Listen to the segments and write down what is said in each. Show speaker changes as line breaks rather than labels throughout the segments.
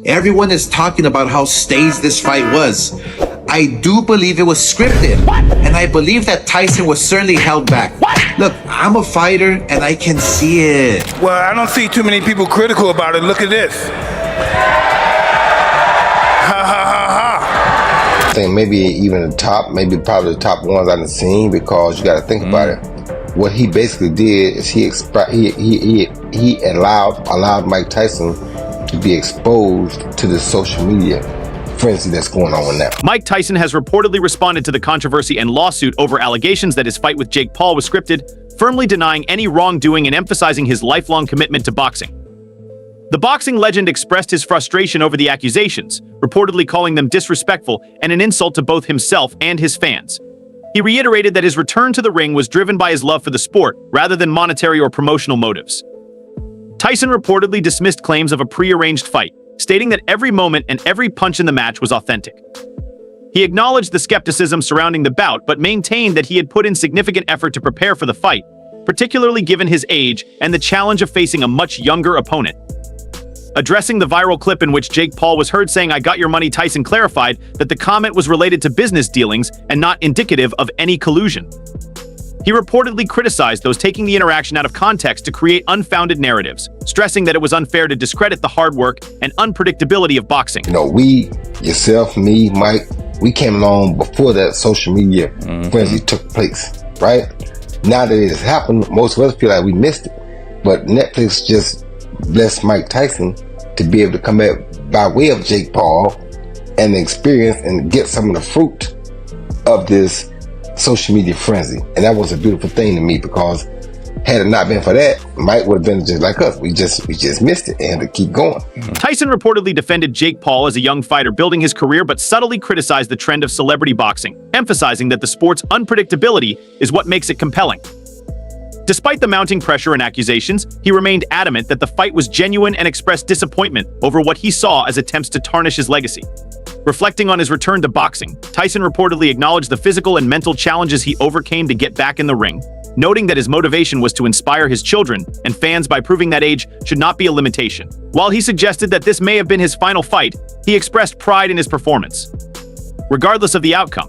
Everyone is talking about how staged this fight was. I do believe it was scripted. What? And I believe that Tyson was certainly held back. What? Look, I'm a fighter and I can see it.
Well, I don't see too many people critical about it. Look at this. Ha ha ha ha.
I think maybe even the top, maybe probably the top ones I've seen, because you got to think about it. What he basically did is he allowed Mike Tyson to be exposed to the social media frenzy that's going on now.
Mike Tyson has reportedly responded to the controversy and lawsuit over allegations that his fight with Jake Paul was scripted, firmly denying any wrongdoing and emphasizing his lifelong commitment to boxing. The boxing legend expressed his frustration over the accusations, reportedly calling them disrespectful and an insult to both himself and his fans. He reiterated that his return to the ring was driven by his love for the sport, rather than monetary or promotional motives. Tyson reportedly dismissed claims of a pre-arranged fight, stating that every moment and every punch in the match was authentic. He acknowledged the skepticism surrounding the bout, but maintained that he had put in significant effort to prepare for the fight, particularly given his age and the challenge of facing a much younger opponent. Addressing the viral clip in which Jake Paul was heard saying, "I got your money," Tyson clarified that the comment was related to business dealings and not indicative of any collusion. He reportedly criticized those taking the interaction out of context to create unfounded narratives, stressing that it was unfair to discredit the hard work and unpredictability of boxing.
You know, we, yourself, me, Mike, we came along before that social media frenzy took place, right? Now that it has happened, most of us feel like we missed it. But Netflix just blessed Mike Tyson to be able to come back by way of Jake Paul and the experience and get some of the fruit of this social media frenzy. And that was a beautiful thing to me, because had it not been for that, Mike would have been just like us. We just missed it and had to keep going.
Tyson reportedly defended Jake Paul as a young fighter building his career, but subtly criticized the trend of celebrity boxing, emphasizing that the sport's unpredictability is what makes it compelling. Despite the mounting pressure and accusations, he remained adamant that the fight was genuine and expressed disappointment over what he saw as attempts to tarnish his legacy. Reflecting on his return to boxing, Tyson reportedly acknowledged the physical and mental challenges he overcame to get back in the ring, noting that his motivation was to inspire his children and fans by proving that age should not be a limitation. While he suggested that this may have been his final fight, he expressed pride in his performance. Regardless of the outcome,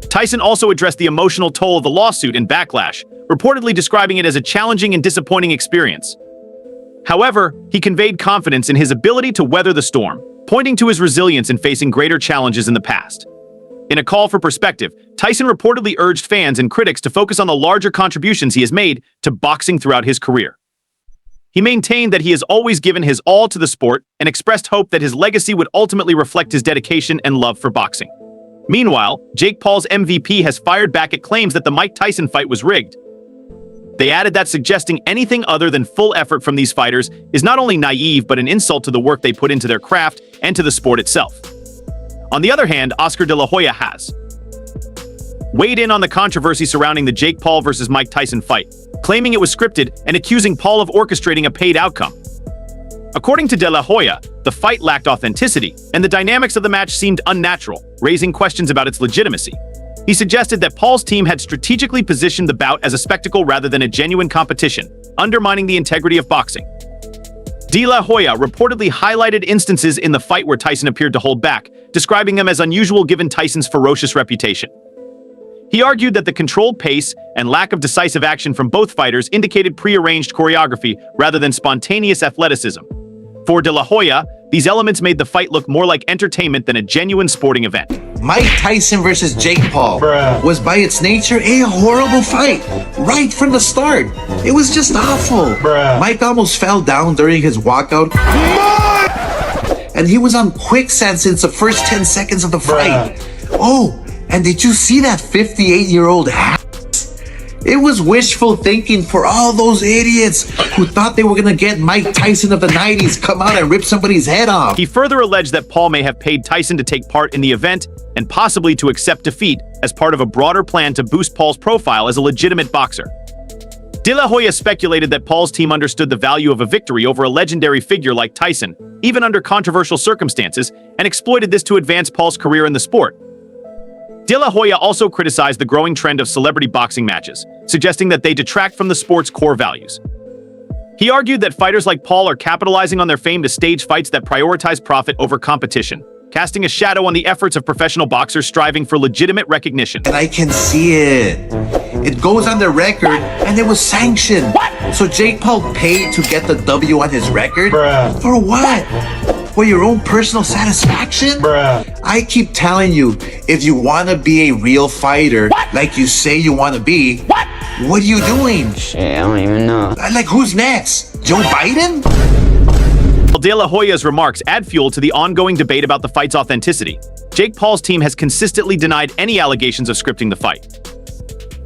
Tyson also addressed the emotional toll of the lawsuit and backlash, reportedly describing it as a challenging and disappointing experience. However, he conveyed confidence in his ability to weather the storm, pointing to his resilience in facing greater challenges in the past. In a call for perspective, Tyson reportedly urged fans and critics to focus on the larger contributions he has made to boxing throughout his career. He maintained that he has always given his all to the sport and expressed hope that his legacy would ultimately reflect his dedication and love for boxing. Meanwhile, Jake Paul's MVP has fired back at claims that the Mike Tyson fight was rigged. They added that suggesting anything other than full effort from these fighters is not only naive but an insult to the work they put into their craft and to the sport itself. On the other hand, Oscar de la Hoya has weighed in on the controversy surrounding the Jake Paul versus Mike Tyson fight, claiming it was scripted and accusing Paul of orchestrating a paid outcome. According to de la Hoya, the fight lacked authenticity, and the dynamics of the match seemed unnatural, raising questions about its legitimacy. He suggested that Paul's team had strategically positioned the bout as a spectacle rather than a genuine competition, undermining the integrity of boxing. De La Hoya reportedly highlighted instances in the fight where Tyson appeared to hold back, describing them as unusual given Tyson's ferocious reputation. He argued that the controlled pace and lack of decisive action from both fighters indicated pre-arranged choreography rather than spontaneous athleticism. For De La Hoya, these elements made the fight look more like entertainment than a genuine sporting event.
Mike Tyson versus Jake Paul was by its nature a horrible fight, right from the start. It was just awful. Mike almost fell down during his walkout. And he was on quicksand since the first 10 seconds of the fight. Oh, and did you see that 58-year-old ass? It was wishful thinking for all those idiots who thought they were gonna get Mike Tyson of the 90s come out and rip somebody's head off.
He further alleged that Paul may have paid Tyson to take part in the event and possibly to accept defeat as part of a broader plan to boost Paul's profile as a legitimate boxer. De La Hoya speculated that Paul's team understood the value of a victory over a legendary figure like Tyson, even under controversial circumstances, and exploited this to advance Paul's career in the sport. De La Hoya also criticized the growing trend of celebrity boxing matches, suggesting that they detract from the sport's core values. He argued that fighters like Paul are capitalizing on their fame to stage fights that prioritize profit over competition, casting a shadow on the efforts of professional boxers striving for legitimate recognition.
And I can see it. It goes on the record, and it was sanctioned. What? So Jake Paul paid to get the W on his record?
Bruh.
For what? For your own personal satisfaction?
Bruh.
I keep telling you, if you want to be a real fighter, like you say you want to be, what are you doing?
Shit, I don't even know.
Like, who's next? Joe Biden?
De La Hoya's remarks add fuel to the ongoing debate about the fight's authenticity. Jake Paul's team has consistently denied any allegations of scripting the fight.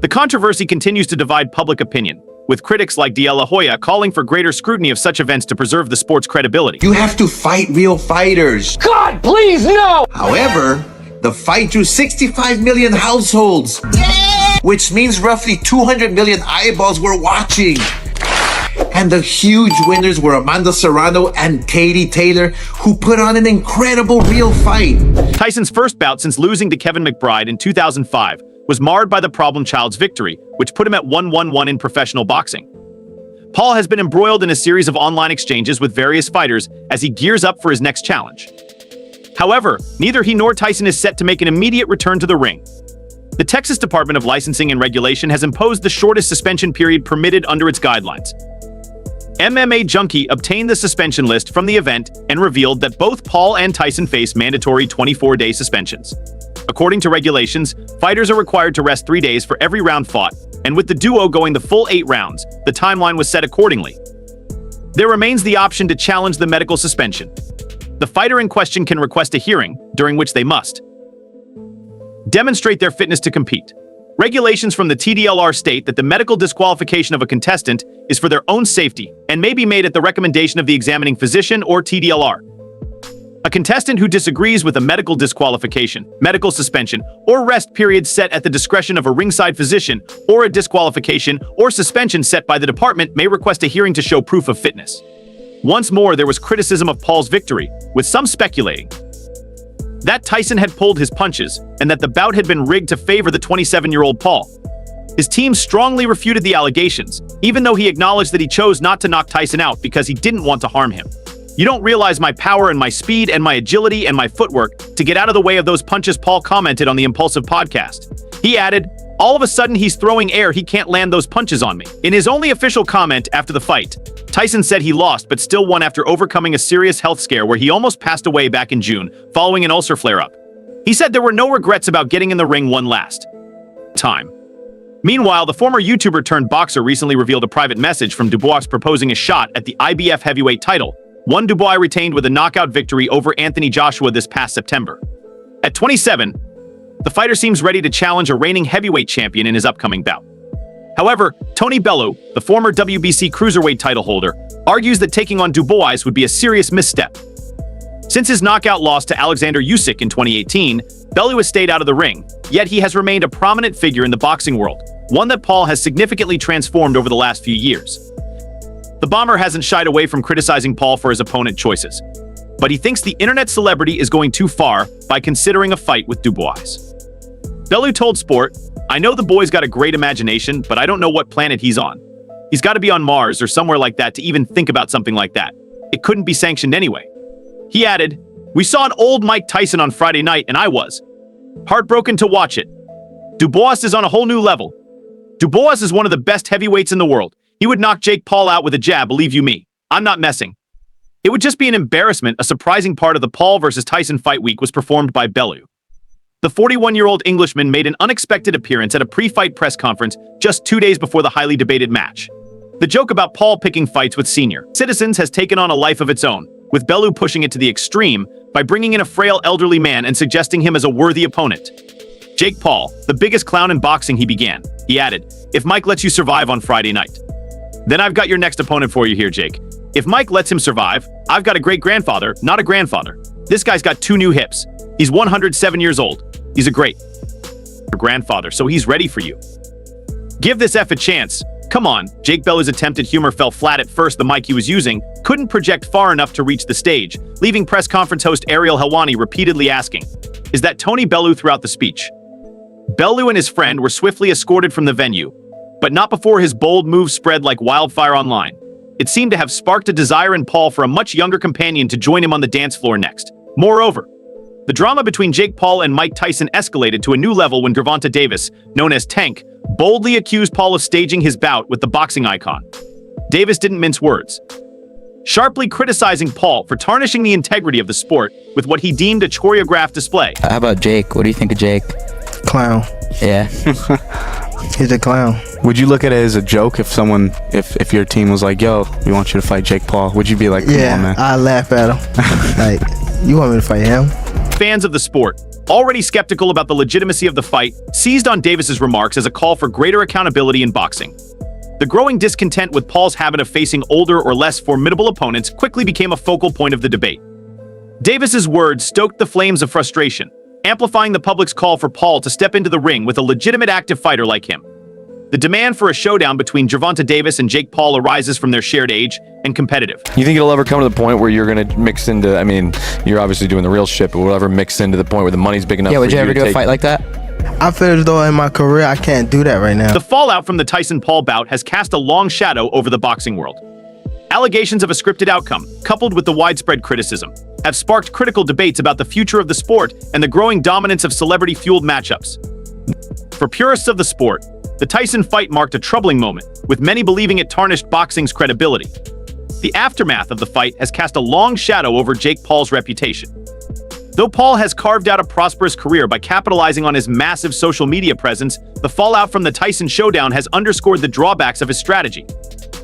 The controversy continues to divide public opinion, with critics like De La Hoya calling for greater scrutiny of such events to preserve the sport's credibility.
You have to fight real fighters.
God, please, no!
However, the fight drew 65 million households, which means roughly 200 million eyeballs were watching. And the huge winners were Amanda Serrano and Katie Taylor, who put on an incredible real fight.
Tyson's first bout since losing to Kevin McBride in 2005 was marred by the problem child's victory, which put him at 1-1-1 in professional boxing. Paul has been embroiled in a series of online exchanges with various fighters as he gears up for his next challenge. However, neither he nor Tyson is set to make an immediate return to the ring. The Texas Department of Licensing and Regulation has imposed the shortest suspension period permitted under its guidelines. MMA Junkie obtained the suspension list from the event and revealed that both Paul and Tyson face mandatory 24-day suspensions. According to regulations, fighters are required to rest 3 days for every round fought, and with the duo going the full 8 rounds, the timeline was set accordingly. There remains the option to challenge the medical suspension. The fighter in question can request a hearing, during which they must demonstrate their fitness to compete. Regulations from the TDLR state that the medical disqualification of a contestant is for their own safety and may be made at the recommendation of the examining physician or TDLR. A contestant who disagrees with a medical disqualification, medical suspension, or rest period set at the discretion of a ringside physician or a disqualification or suspension set by the department may request a hearing to show proof of fitness. Once more, there was criticism of Paul's victory, with some speculating that Tyson had pulled his punches and that the bout had been rigged to favor the 27-year-old Paul. His team strongly refuted the allegations, even though he acknowledged that he chose not to knock Tyson out because he didn't want to harm him. "You don't realize my power and my speed and my agility and my footwork to get out of the way of those punches," Paul commented on the Impulsive podcast. He added, "All of a sudden he's throwing air, he can't land those punches on me." In his only official comment after the fight, Tyson said he lost but still won after overcoming a serious health scare where he almost passed away back in June following an ulcer flare-up. He said there were no regrets about getting in the ring one last time. Meanwhile, the former YouTuber turned boxer recently revealed a private message from Dubois proposing a shot at the IBF heavyweight title, one Dubois retained with a knockout victory over Anthony Joshua this past September. At 27, the fighter seems ready to challenge a reigning heavyweight champion in his upcoming bout. However, Tony Bellew, the former WBC cruiserweight title holder, argues that taking on Dubois would be a serious misstep. Since his knockout loss to Alexander Usyk in 2018, Bellew has stayed out of the ring, yet he has remained a prominent figure in the boxing world, one that Paul has significantly transformed over the last few years. The bomber hasn't shied away from criticizing Paul for his opponent choices, but he thinks the internet celebrity is going too far by considering a fight with Dubois. Bellew told Sport, "I know the boy's got a great imagination, but I don't know what planet he's on. He's got to be on Mars or somewhere like that to even think about something like that. It couldn't be sanctioned anyway." He added, "We saw an old Mike Tyson on Friday night and I was heartbroken to watch it. Dubois is on a whole new level. Dubois is one of the best heavyweights in the world. He would knock Jake Paul out with a jab, believe you me. I'm not messing." It would just be an embarrassment. A surprising part of the Paul versus Tyson fight week was performed by Bellew. The 41-year-old Englishman made an unexpected appearance at a pre-fight press conference just 2 days before the highly debated match. The joke about Paul picking fights with senior citizens has taken on a life of its own, with Bellew pushing it to the extreme by bringing in a frail elderly man and suggesting him as a worthy opponent. "Jake Paul, the biggest clown in boxing," he began. He added, "If Mike lets you survive on Friday night, then I've got your next opponent for you here, Jake. If Mike lets him survive, I've got a great-grandfather, not a grandfather. This guy's got 2 new hips. He's 107 years old. He's a great grandfather, so he's ready for you. Give this F a chance. Come on." Jake Bellew's attempted humor fell flat at first. The mic he was using couldn't project far enough to reach the stage, leaving press conference host Ariel Helwani repeatedly asking, "Is that Tony Bellew?" throughout the speech. Bellew and his friend were swiftly escorted from the venue, but not before his bold moves spread like wildfire online. it seemed to have sparked a desire in Paul for a much younger companion to join him on the dance floor next. Moreover, the drama between Jake Paul and Mike Tyson escalated to a new level when Gervonta Davis, known as Tank, boldly accused Paul of staging his bout with the boxing icon. Davis didn't mince words, sharply criticizing Paul for tarnishing the integrity of the sport with what he deemed a choreographed display.
How about Jake? What do you think of Jake?
Clown.
Yeah.
He's a clown.
Would you look at it as a joke if someone, if your team was like, yo, we want you to fight Jake Paul? Would you be like, come on, man?
I laugh at him. Like, you want me to fight him?
Fans of the sport, already skeptical about the legitimacy of the fight, seized on Davis's remarks as a call for greater accountability in boxing. The growing discontent with Paul's habit of facing older or less formidable opponents quickly became a focal point of the debate. Davis's words stoked the flames of frustration, amplifying the public's call for Paul to step into the ring with a legitimate active fighter like him. The demand for a showdown between Gervonta Davis and Jake Paul arises from their shared age and competitive.
You think it'll ever come to the point where you're going to mix into, I mean, you're obviously doing the real shit, but will it ever mix into the point where the money's big enough
Yeah,
for
would you ever
to
do a
take-
fight like that?
I feel as though in my career I can't do that right now.
The fallout from the Tyson-Paul bout has cast a long shadow over the boxing world. Allegations of a scripted outcome, coupled with the widespread criticism, have sparked critical debates about the future of the sport and the growing dominance of celebrity-fueled matchups. For purists of the sport, the Tyson fight marked a troubling moment, with many believing it tarnished boxing's credibility. The aftermath of the fight has cast a long shadow over Jake Paul's reputation. Though Paul has carved out a prosperous career by capitalizing on his massive social media presence, the fallout from the Tyson showdown has underscored the drawbacks of his strategy.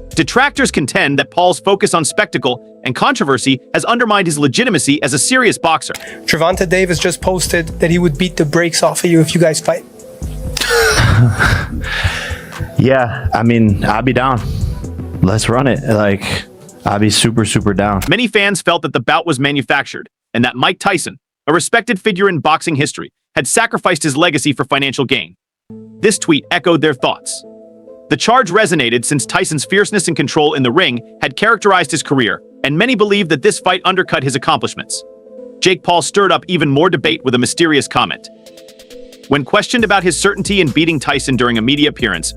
Detractors contend that Paul's focus on spectacle and controversy has undermined his legitimacy as a serious boxer.
Gervonta Davis just posted that he would beat the brakes off of you if you guys fight.
Yeah, I mean, I'd be down. Let's run it. Like, I'd be super, super down.
Many fans felt that the bout was manufactured, and that Mike Tyson, a respected figure in boxing history, had sacrificed his legacy for financial gain. This tweet echoed their thoughts. The charge resonated since Tyson's fierceness and control in the ring had characterized his career, and many believed that this fight undercut his accomplishments. Jake Paul stirred up even more debate with a mysterious comment. When questioned about his certainty in beating Tyson during a media appearance,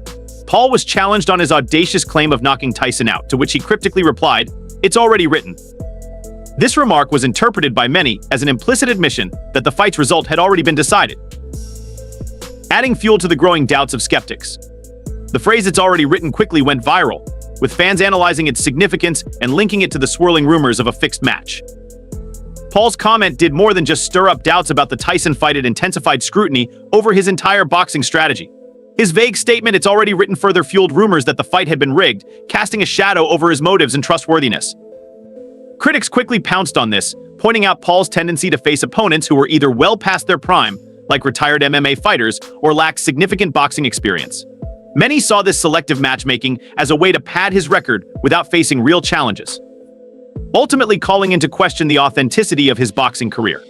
Paul was challenged on his audacious claim of knocking Tyson out, to which he cryptically replied, "It's already written." This remark was interpreted by many as an implicit admission that the fight's result had already been decided, adding fuel to the growing doubts of skeptics. The phrase "it's already written" quickly went viral, with fans analyzing its significance and linking it to the swirling rumors of a fixed match. Paul's comment did more than just stir up doubts about the Tyson fight. It intensified scrutiny over his entire boxing strategy. His vague statement, "it's already written," further fueled rumors that the fight had been rigged, casting a shadow over his motives and trustworthiness. Critics quickly pounced on this, pointing out Paul's tendency to face opponents who were either well past their prime, like retired MMA fighters, or lacked significant boxing experience. Many saw this selective matchmaking as a way to pad his record without facing real challenges, ultimately calling into question the authenticity of his boxing career.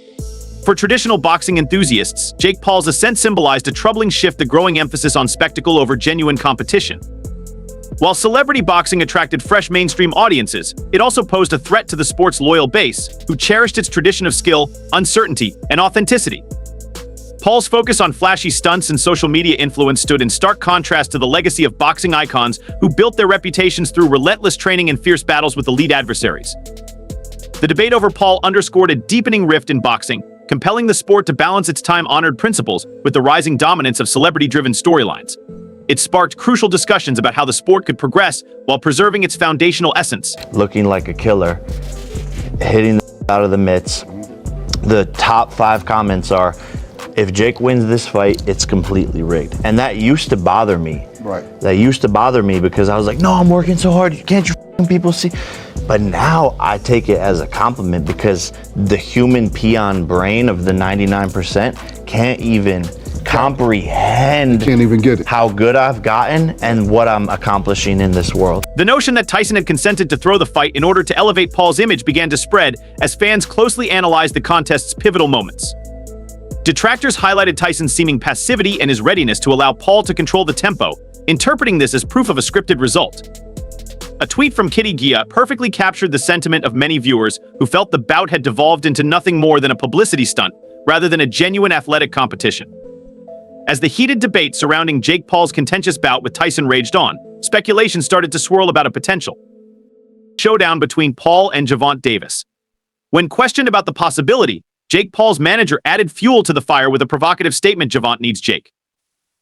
For traditional boxing enthusiasts, Jake Paul's ascent symbolized a troubling shift, the growing emphasis on spectacle over genuine competition. While celebrity boxing attracted fresh mainstream audiences, it also posed a threat to the sport's loyal base, who cherished its tradition of skill, uncertainty, and authenticity. Paul's focus on flashy stunts and social media influence stood in stark contrast to the legacy of boxing icons who built their reputations through relentless training and fierce battles with elite adversaries. The debate over Paul underscored a deepening rift in boxing, compelling the sport to balance its time-honored principles with the rising dominance of celebrity-driven storylines. It sparked crucial discussions about how the sport could progress while preserving its foundational essence.
Looking like a killer, hitting the out of the mitts. The top 5 comments are, if Jake wins this fight, it's completely rigged. And that used to bother me.
Right.
That used to bother me because I was like, no, I'm working so hard. Can't you people see? But now I take it as a compliment because the human peon brain of the 99% can't even comprehend how good I've gotten and what I'm accomplishing in this world.
The notion that Tyson had consented to throw the fight in order to elevate Paul's image began to spread as fans closely analyzed the contest's pivotal moments. Detractors highlighted Tyson's seeming passivity and his readiness to allow Paul to control the tempo, interpreting this as proof of a scripted result. A tweet from Kitty Gia perfectly captured the sentiment of many viewers who felt the bout had devolved into nothing more than a publicity stunt rather than a genuine athletic competition. As the heated debate surrounding Jake Paul's contentious bout with Tyson raged on, speculation started to swirl about a potential showdown between Paul and Gervonta Davis. When questioned about the possibility, Jake Paul's manager added fuel to the fire with a provocative statement: "Gervonta needs Jake."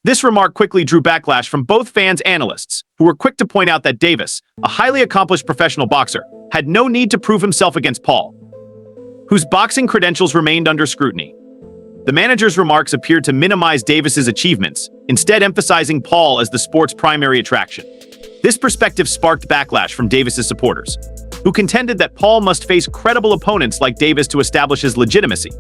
This remark quickly drew backlash from both fans and analysts, who were quick to point out that Davis, a highly accomplished professional boxer, had no need to prove himself against Paul, whose boxing credentials remained under scrutiny. The manager's remarks appeared to minimize Davis's achievements, instead emphasizing Paul as the sport's primary attraction. This perspective sparked backlash from Davis's supporters, who contended that Paul must face credible opponents like Davis to establish his legitimacy.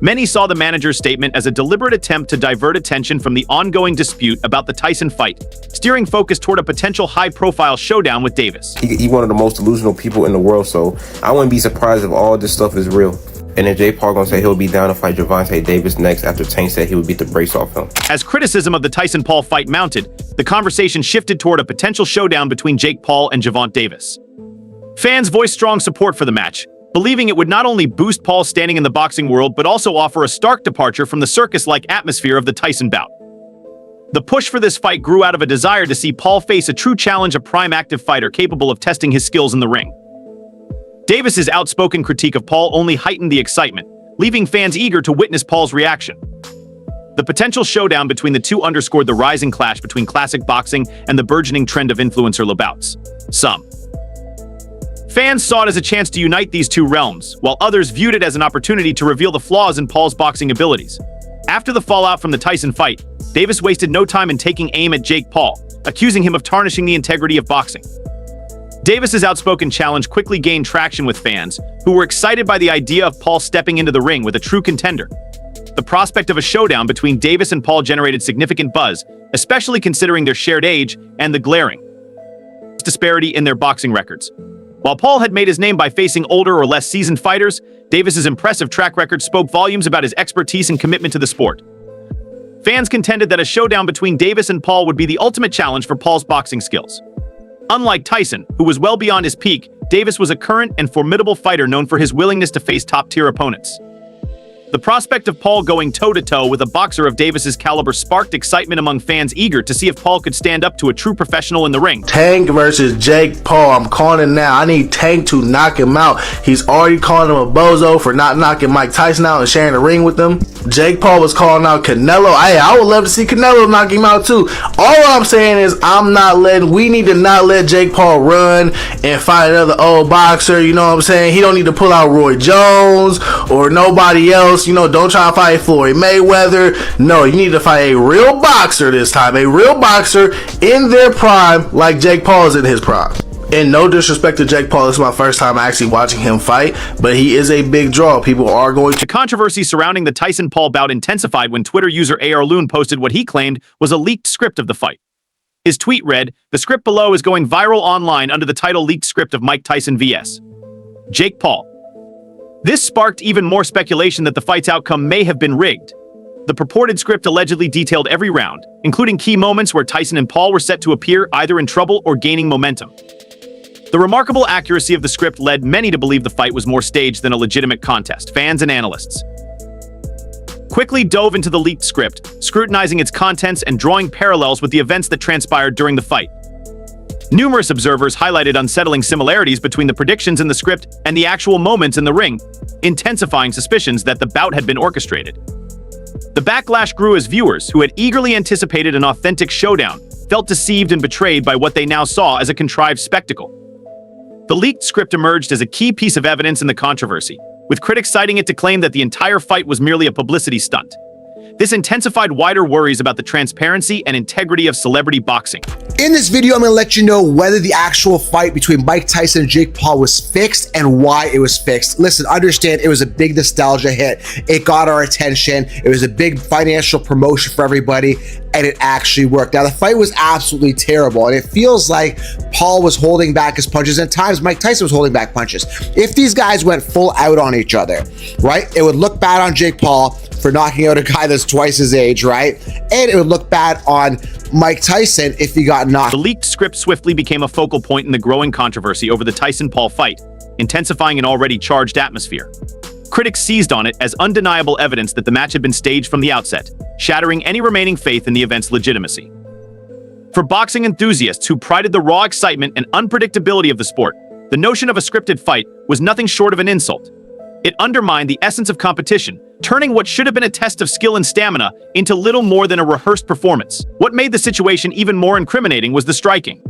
Many saw the manager's statement as a deliberate attempt to divert attention from the ongoing dispute about the Tyson fight, steering focus toward a potential high-profile showdown with Davis.
He's one of the most delusional people in the world, so I wouldn't be surprised if all this stuff is real. And then Jake Paul gonna say he'll be down to fight Gervonta Davis next after Tank said he would beat the brakes off him.
As criticism of the Tyson-Paul fight mounted, the conversation shifted toward a potential showdown between Jake Paul and Gervonta Davis. Fans voiced strong support for the match, believing it would not only boost Paul's standing in the boxing world but also offer a stark departure from the circus-like atmosphere of the Tyson bout. The push for this fight grew out of a desire to see Paul face a true challenge, a prime active fighter capable of testing his skills in the ring. Davis's outspoken critique of Paul only heightened the excitement, leaving fans eager to witness Paul's reaction. The potential showdown between the two underscored the rising clash between classic boxing and the burgeoning trend of influencer bouts. Some fans saw it as a chance to unite these two realms, while others viewed it as an opportunity to reveal the flaws in Paul's boxing abilities. After the fallout from the Tyson fight, Davis wasted no time in taking aim at Jake Paul, accusing him of tarnishing the integrity of boxing. Davis's outspoken challenge quickly gained traction with fans, who were excited by the idea of Paul stepping into the ring with a true contender. The prospect of a showdown between Davis and Paul generated significant buzz, especially considering their shared age and the glaring disparity in their boxing records. While Paul had made his name by facing older or less seasoned fighters, Davis's impressive track record spoke volumes about his expertise and commitment to the sport. Fans contended that a showdown between Davis and Paul would be the ultimate challenge for Paul's boxing skills. Unlike Tyson, who was well beyond his peak, Davis was a current and formidable fighter known for his willingness to face top-tier opponents. The prospect of Paul going toe-to-toe with a boxer of Davis's caliber sparked excitement among fans eager to see if Paul could stand up to a true professional in the ring.
Tank versus Jake Paul. I'm calling it now. I need Tank to knock him out. He's already calling him a bozo for not knocking Mike Tyson out and sharing the ring with him. Jake Paul was calling out Canelo. I would love to see Canelo knock him out too. All I'm saying is we need to not let Jake Paul run and fight another old boxer. You know what I'm saying? He don't need to pull out Roy Jones or nobody else. You know, don't try to fight Floyd Mayweather. No, you need to fight a real boxer this time. A real boxer in their prime like Jake Paul is in his prime. And no disrespect to Jake Paul, this is my first time actually watching him fight, but he is a big draw. People are going to...
The controversy surrounding the Tyson-Paul bout intensified when Twitter user AR Loon posted what he claimed was a leaked script of the fight. His tweet read, "The script below is going viral online under the title Leaked Script of Mike Tyson vs. Jake Paul." This sparked even more speculation that the fight's outcome may have been rigged. The purported script allegedly detailed every round, including key moments where Tyson and Paul were set to appear either in trouble or gaining momentum. The remarkable accuracy of the script led many to believe the fight was more staged than a legitimate contest. Fans and analysts quickly dove into the leaked script, scrutinizing its contents and drawing parallels with the events that transpired during the fight. Numerous observers highlighted unsettling similarities between the predictions in the script and the actual moments in the ring, intensifying suspicions that the bout had been orchestrated. The backlash grew as viewers, who had eagerly anticipated an authentic showdown, felt deceived and betrayed by what they now saw as a contrived spectacle. The leaked script emerged as a key piece of evidence in the controversy, with critics citing it to claim that the entire fight was merely a publicity stunt. This intensified wider worries about the transparency and integrity of celebrity boxing.
In this video, I'm going to let you know whether the actual fight between Mike Tyson and Jake Paul was fixed and why it was fixed. Listen, understand it was a big nostalgia hit. It got our attention. It was a big financial promotion for everybody, and it actually worked. Now, the fight was absolutely terrible, and it feels like Paul was holding back his punches, and at times Mike Tyson was holding back punches. If these guys went full out on each other, right, it would look bad on Jake Paul for knocking out a guy that's twice his age, right? And it would look bad on Mike Tyson if he got knocked.
The leaked script swiftly became a focal point in the growing controversy over the Tyson-Paul fight, intensifying an already charged atmosphere. Critics seized on it as undeniable evidence that the match had been staged from the outset, shattering any remaining faith in the event's legitimacy. For boxing enthusiasts who prided the raw excitement and unpredictability of the sport, The notion of a scripted fight was nothing short of an insult. It undermined the essence of competition, turning what should have been a test of skill and stamina into little more than a rehearsed performance. What made the situation even more incriminating was the striking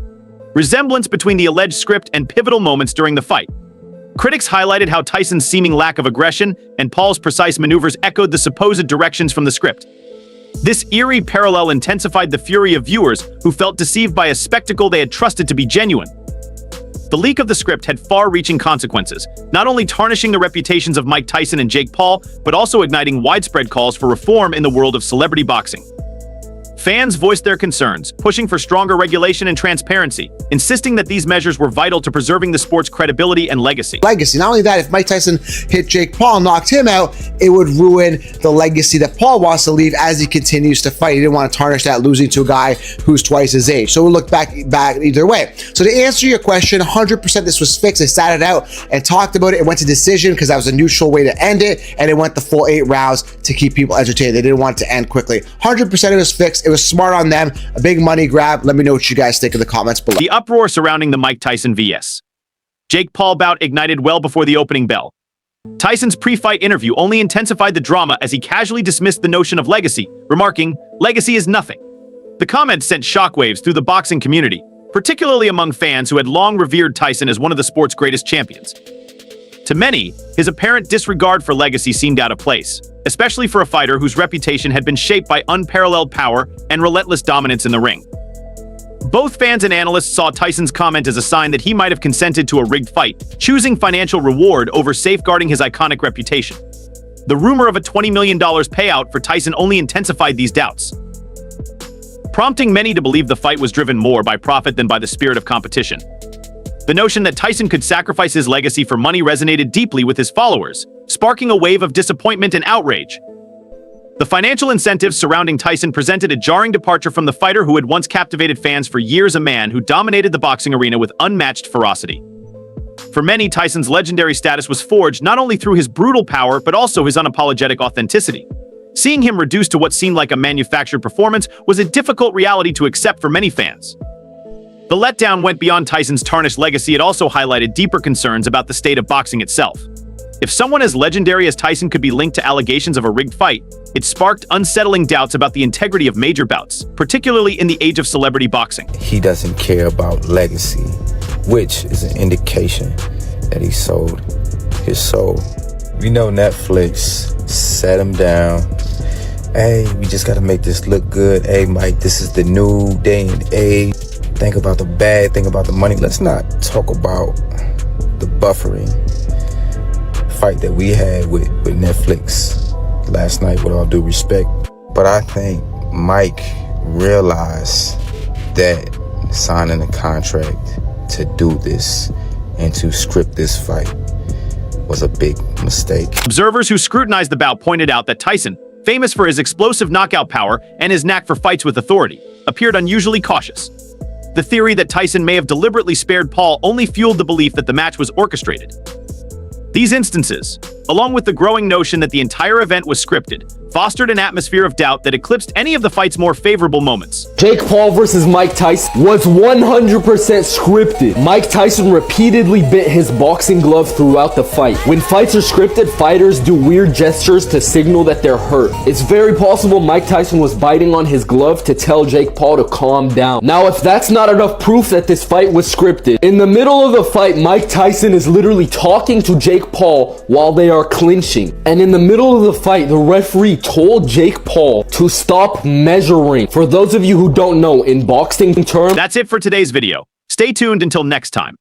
resemblance between the alleged script and pivotal moments during the fight. Critics highlighted how Tyson's seeming lack of aggression and Paul's precise maneuvers echoed the supposed directions from the script. This eerie parallel intensified the fury of viewers who felt deceived by a spectacle they had trusted to be genuine. The leak of the script had far-reaching consequences, not only tarnishing the reputations of Mike Tyson and Jake Paul, but also igniting widespread calls for reform in the world of celebrity boxing. Fans voiced their concerns, pushing for stronger regulation and transparency, insisting that these measures were vital to preserving the sport's credibility and legacy.
Not only that, if Mike Tyson hit Jake Paul and knocked him out, it would ruin the legacy that Paul wants to leave as he continues to fight. He didn't want to tarnish that, losing to a guy who's twice his age. So we'll look back either way. So to answer your question, 100% this was fixed. They sat it out and talked about it. It went to decision because that was a neutral way to end it, and it went the full 8 rounds to keep people entertained. They didn't want it to end quickly. 100% it was fixed. It was smart on them. A big money grab. Let me know what you guys think in the comments below.
The uproar surrounding the Mike Tyson vs. Jake Paul bout ignited well before the opening bell. Tyson's pre-fight interview only intensified the drama as he casually dismissed the notion of legacy, remarking, "Legacy is nothing." The comment sent shockwaves through the boxing community, particularly among fans who had long revered Tyson as one of the sport's greatest champions. To many, his apparent disregard for legacy seemed out of place, especially for a fighter whose reputation had been shaped by unparalleled power and relentless dominance in the ring. Both fans and analysts saw Tyson's comment as a sign that he might have consented to a rigged fight, choosing financial reward over safeguarding his iconic reputation. The rumor of a $20 million payout for Tyson only intensified these doubts, prompting many to believe the fight was driven more by profit than by the spirit of competition. The notion that Tyson could sacrifice his legacy for money resonated deeply with his followers, sparking a wave of disappointment and outrage. The financial incentives surrounding Tyson presented a jarring departure from the fighter who had once captivated fans for years, a man who dominated the boxing arena with unmatched ferocity. For many, Tyson's legendary status was forged not only through his brutal power, but also his unapologetic authenticity. Seeing him reduced to what seemed like a manufactured performance was a difficult reality to accept for many fans. The letdown went beyond Tyson's tarnished legacy. It also highlighted deeper concerns about the state of boxing itself. If someone as legendary as Tyson could be linked to allegations of a rigged fight, it sparked unsettling doubts about the integrity of major bouts, particularly in the age of celebrity boxing.
He doesn't care about legacy, which is an indication that he sold his soul. We know Netflix sat him down. Hey, we just gotta make this look good. Hey, Mike, this is the new day and age. Think about the bag, think about the money. Let's not talk about the buffering fight that we had with Netflix last night, with all due respect. But I think Mike realized that signing a contract to do this and to script this fight was a big mistake.
Observers who scrutinized the bout pointed out that Tyson, famous for his explosive knockout power and his knack for fights with authority, appeared unusually cautious. The theory that Tyson may have deliberately spared Paul only fueled the belief that the match was orchestrated. These instances, along with the growing notion that the entire event was scripted, fostered an atmosphere of doubt that eclipsed any of the fight's more favorable moments.
Jake Paul versus Mike Tyson was 100% scripted. Mike Tyson repeatedly bit his boxing glove throughout the fight. When fights are scripted, fighters do weird gestures to signal that they're hurt. It's very possible Mike Tyson was biting on his glove to tell Jake Paul to calm down. Now, if that's not enough proof that this fight was scripted, in the middle of the fight, Mike Tyson is literally talking to Jake Paul while they are clinching. And in the middle of the fight, the referee told Jake Paul to stop measuring. For those of you who don't know, in boxing terms...
That's it for today's video. Stay tuned until next time.